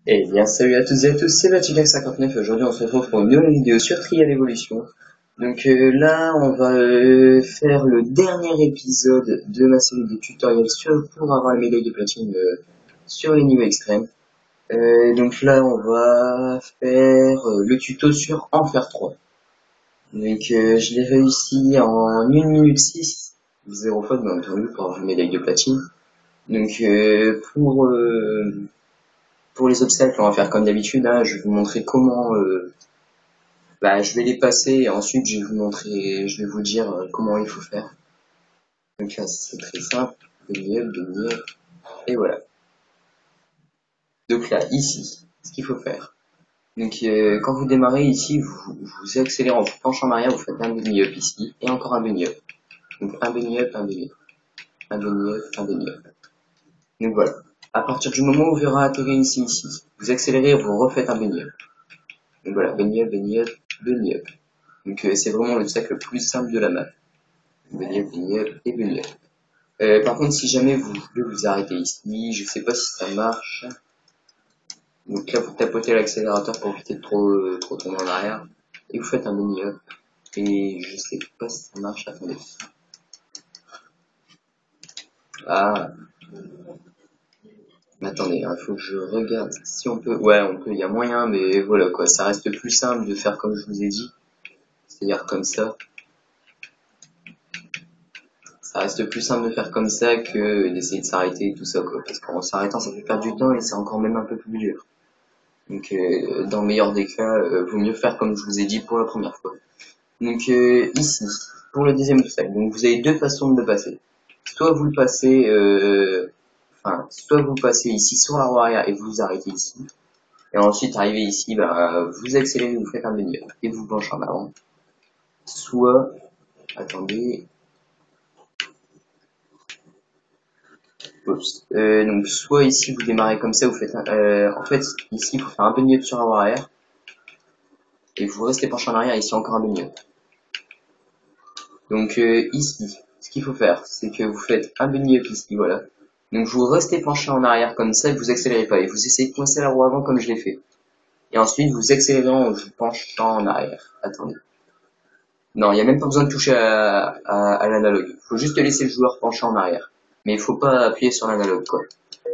Eh bien, salut à toutes et à tous, c'est Vatican59 et aujourd'hui on se retrouve pour une nouvelle vidéo sur Trial Evolution. Donc là, on va faire le dernier épisode de ma série de tutoriels pour avoir la médaille de platine sur les niveaux extrêmes. Donc là, on va faire le tuto sur Enfer 3. Donc je l'ai réussi en 1 minute 6, 0 faute bien entendu pour avoir la médaille de platine. Donc pour les obstacles, on va faire comme d'habitude, hein, je vais vous montrer comment je vais les passer et ensuite je vais vous dire comment il faut faire. Donc là c'est très simple, de up, et voilà. Donc là, ici, ce qu'il faut faire. Donc quand vous démarrez ici, vous accélérez en penchant en arrière, vous faites un bunny up ici, et encore un bunny up. Donc un bunny up, un bunny up, un bunny up, un bunny up. Donc voilà. À partir du moment où vous verrez atterrir ici, vous accélérez et vous refaites un bunny up. Donc voilà, bunny up, bunny up, bunny up. Donc c'est vraiment l'obstacle le plus simple de la map. Bunny up, bunny up et bunny up. Par contre, si jamais vous voulez vous arrêter ici, je sais pas si ça marche. Donc là, vous tapotez l'accélérateur pour éviter de trop tomber en arrière. Et vous faites un bunny up. Et je sais pas si ça marche, attendez. Ah, mais attendez, il faut que je regarde si on peut. Ouais, on peut, il y a moyen, mais voilà quoi, ça reste plus simple de faire comme je vous ai dit. C'est-à-dire comme ça. Ça reste plus simple de faire comme ça que d'essayer de s'arrêter et tout ça quoi. Parce qu'en s'arrêtant, ça fait perdre du temps et c'est encore même un peu plus dur. Donc dans le meilleur des cas, vaut mieux faire comme je vous ai dit pour la première fois. Donc ici, pour le deuxième obstacle, donc vous avez deux façons de le passer. Soit vous le passez, soit vous passez ici sur la roue arrière et vous vous arrêtez ici. Et ensuite, arrivé ici, vous accélérez, vous faites un bunny up et vous penchez en avant. Soit, attendez, donc soit ici vous démarrez comme ça, vous faites en fait ici il faut faire un bunny up sur la roue arrière et vous restez penché en arrière, ici encore un bunny up. Donc ici, ce qu'il faut faire, c'est que vous faites un bunny up ici, voilà. Donc vous restez penché en arrière comme ça et vous accélérez pas. Et vous essayez de coincer la roue avant comme je l'ai fait. Et ensuite vous accélérez en vous penchant en arrière. Attendez. Non, il n'y a même pas besoin de toucher à l'analogue. Il faut juste laisser le joueur pencher en arrière. Mais il faut pas appuyer sur l'analogue, quoi.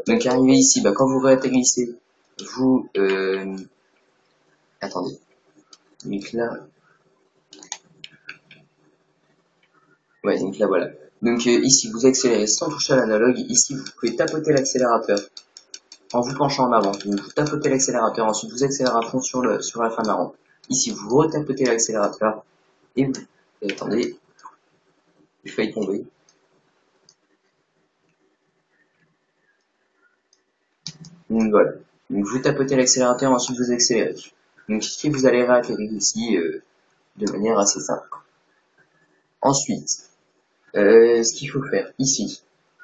Donc arrivé ici, quand vous réatterrissez, vous... Attendez. Donc là... Ouais, donc là voilà. Donc ici, vous accélérez sans toucher à l'analogue. Ici, vous pouvez tapoter l'accélérateur en vous penchant en avant. Donc vous tapotez l'accélérateur, ensuite vous accélérez à fond sur la fin de la rampe. Ici, vous retapotez l'accélérateur et vous... Et attendez, j'ai failli tomber. Donc voilà. Donc vous tapotez l'accélérateur, ensuite vous accélérez. Donc ici, vous allez réatterrir ici de manière assez simple. Ensuite, ce qu'il faut faire ici.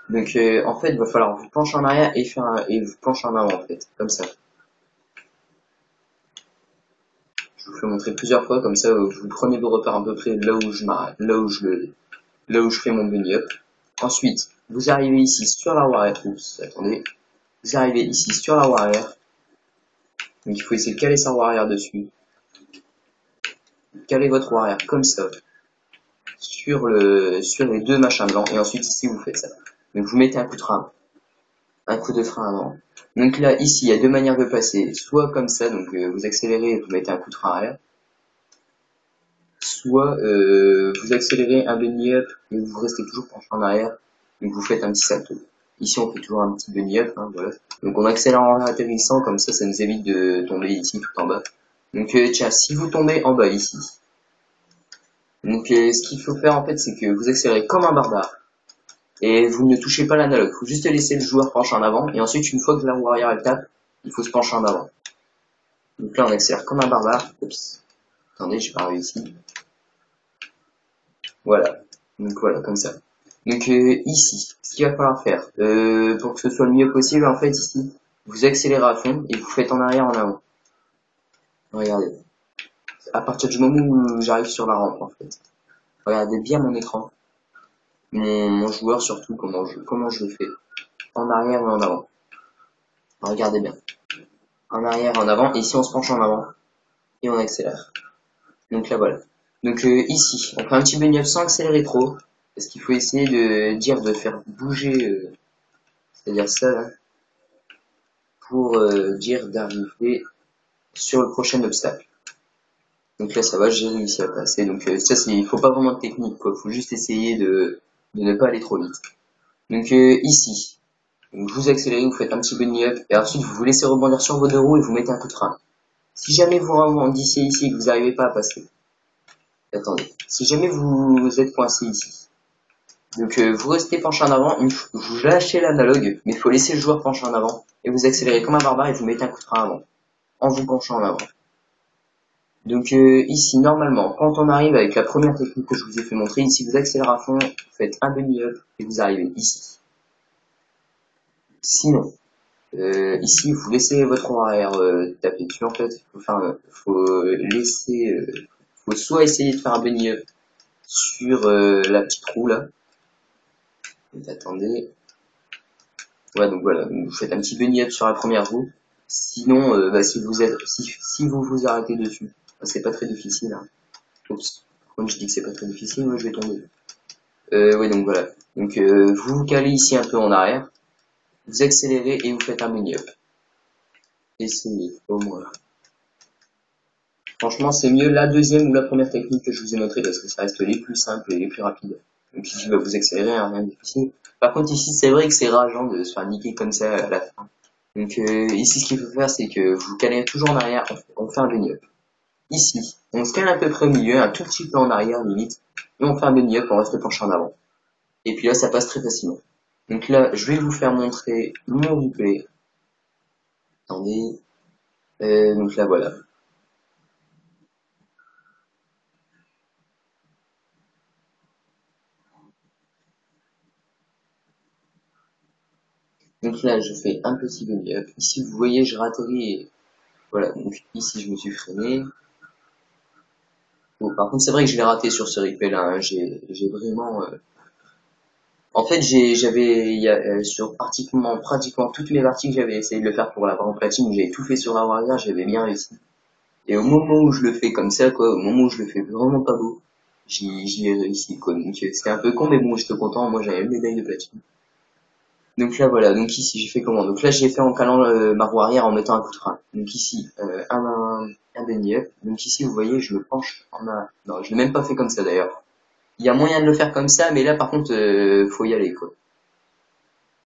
Donc en fait, il va falloir vous pencher en arrière et vous pencher en avant en fait, comme ça. Je vous fais montrer plusieurs fois, comme ça vous prenez vos repères à peu près là où je m'arrête, là où je fais mon bunny up. Ensuite, vous arrivez ici sur la roue arrière. Oups, attendez. Vous arrivez ici sur la roue arrière. Donc il faut essayer de caler sa roue arrière dessus. Calez votre roue arrière comme ça sur les deux machins blancs. Et ensuite ici vous faites ça. Donc vous mettez un coup de frein avant. Donc là ici il y a deux manières de passer. Soit comme ça, donc vous accélérez et vous mettez un coup de frein arrière. Soit vous accélérez un bunny up et vous restez toujours penché en arrière. Donc vous faites un petit salto. Ici on fait toujours un petit bunny up, hein, voilà. Donc on accélère en atterrissant, comme ça nous évite de tomber ici tout en bas. Donc tiens, si vous tombez en bas ici, donc ce qu'il faut faire en fait c'est que vous accélérez comme un barbare. Et vous ne touchez pas l'analogue, il faut juste laisser le joueur pencher en avant. Et ensuite une fois que la roue arrière elle tape, il faut se pencher en avant. Donc là on accélère comme un barbare. Oups. Attendez, j'ai pas réussi. Voilà. Donc voilà, comme ça. Donc ici, ce qu'il va falloir faire, pour que ce soit le mieux possible, en fait, ici, vous accélérez à fond et vous faites en arrière, en avant. Regardez. À partir du moment où j'arrive sur la rampe, en fait. Regardez bien mon écran. Mon joueur, surtout, comment je le fais. En arrière et en avant. Regardez bien. en arrière, en avant, et ici on se penche en avant, et on accélère. Donc là voilà. Donc ici, on fait un petit bunny up sans accélérer trop, parce qu'il faut essayer de faire bouger, c'est-à-dire ça, là, pour dire d'arriver sur le prochain obstacle. Donc là ça va, j'ai réussi à passer. Donc ça c'est, il faut pas vraiment de technique, quoi. Faut juste essayer de ne pas aller trop vite. Donc ici, donc, vous accélérez, vous faites un petit bunny up, et ensuite vous vous laissez rebondir sur vos deux roues et vous mettez un coup de frein. Si jamais vous rebondissez ici et que vous n'arrivez pas à passer, attendez, si jamais vous êtes coincé ici, donc vous restez penché en avant, vous lâchez l'analogue, mais il faut laisser le joueur pencher en avant, et vous accélérez comme un barbare et vous mettez un coup de frein avant, en vous penchant en avant. Donc ici, normalement, quand on arrive avec la première technique que je vous ai fait montrer, ici vous accélérez à fond, vous faites un bunny up et vous arrivez ici. Sinon, ici vous laissez votre roue arrière taper dessus en fait, faut laisser, faut soit essayer de faire un bunny up sur la petite roue là, donc, attendez, ouais donc voilà, vous faites un petit bunny up sur la première roue, sinon si vous vous arrêtez dessus, c'est pas très difficile, hein. Oups, quand je dis que c'est pas très difficile, moi je vais tomber. Ouais donc voilà, donc vous vous calez ici un peu en arrière, vous accélérez et vous faites un bunny up. Essayez au moins. Franchement, c'est mieux la deuxième ou la première technique que je vous ai montré parce que ça reste les plus simples et les plus rapides. Donc ici, vous accélérez, hein, rien de difficile. Par contre, ici, c'est vrai que c'est rageant de se faire niquer comme ça à la fin. Donc ici, ce qu'il faut faire, c'est que vous calez toujours en arrière, on fait un bunny up. Ici, on se cale à peu près au milieu, un tout petit peu en arrière limite, et on fait un bunny up, on reste penché en avant. Et puis là, ça passe très facilement. Donc là, je vais vous faire montrer mon replay. Attendez. Donc là, voilà. Donc là, je fais un petit bunny up. Ici, vous voyez, je ratterris et voilà. Donc ici, je me suis freiné. Bon, par contre, c'est vrai que je l'ai raté sur ce replay là, hein. J'ai vraiment. En fait, sur pratiquement toutes mes parties que j'avais essayé de le faire pour la en platine, j'avais tout fait sur la arrière, j'avais bien réussi. Et au moment où je le fais comme ça, quoi, au moment où je le fais vraiment pas beau, j'y ai réussi, quoi. Donc c'était un peu con, mais bon, j'étais content. Moi, j'avais une médaille de platine. Donc là voilà, donc ici j'ai fait comment? Donc là j'ai fait en calant ma roue arrière en mettant un coup de frein. Donc ici un bunny up. Donc ici vous voyez je me penche en un. Non, je l'ai même pas fait comme ça d'ailleurs. Il y a moyen de le faire comme ça, mais là par contre faut y aller quoi.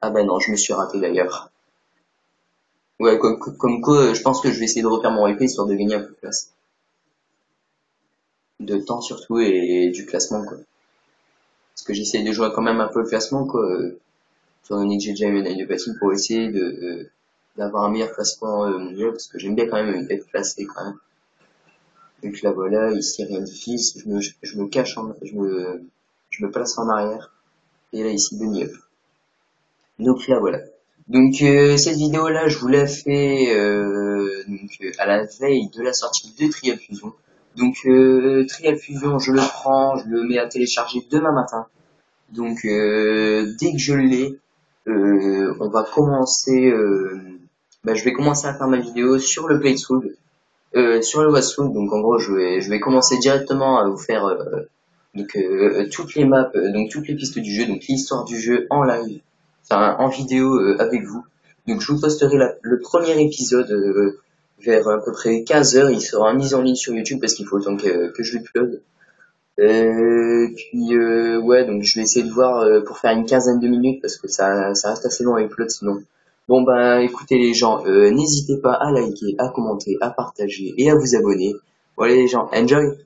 Ah bah non, je me suis raté d'ailleurs. Ouais, comme quoi je pense que je vais essayer de refaire mon replay histoire de gagner un peu de place. De temps surtout et du classement quoi. Parce que j'essaie de jouer quand même un peu le classement quoi. Étant donné que j'ai déjà une médaille de platine pour essayer d'avoir un meilleur classement mondial parce que j'aime bien quand même être classé quand même. Donc là voilà, ici rien de difficile, je me cache je me place en arrière et là ici bunny up. Donc là voilà. Donc cette vidéo là je vous l'ai fait à la veille de la sortie de Trial Fusion. Donc Trial Fusion je le prends, je le mets à télécharger demain matin. Donc dès que je l'ai, on va commencer. Je vais commencer à faire ma vidéo sur le playthrough, sur le Wasoul. Donc en gros, je vais commencer directement à vous faire toutes les maps, donc toutes les pistes du jeu, donc l'histoire du jeu en live, enfin en vidéo avec vous. Donc je vous posterai le premier épisode vers à peu près 15 heures. Il sera mis en ligne sur YouTube parce qu'il faut autant que je l'upload. Ouais, donc je vais essayer de voir pour faire une quinzaine de minutes parce que ça reste assez long avec l'autre sinon. Bon ben écoutez les gens, n'hésitez pas à liker, à commenter, à partager et à vous abonner. Voilà les gens, enjoy!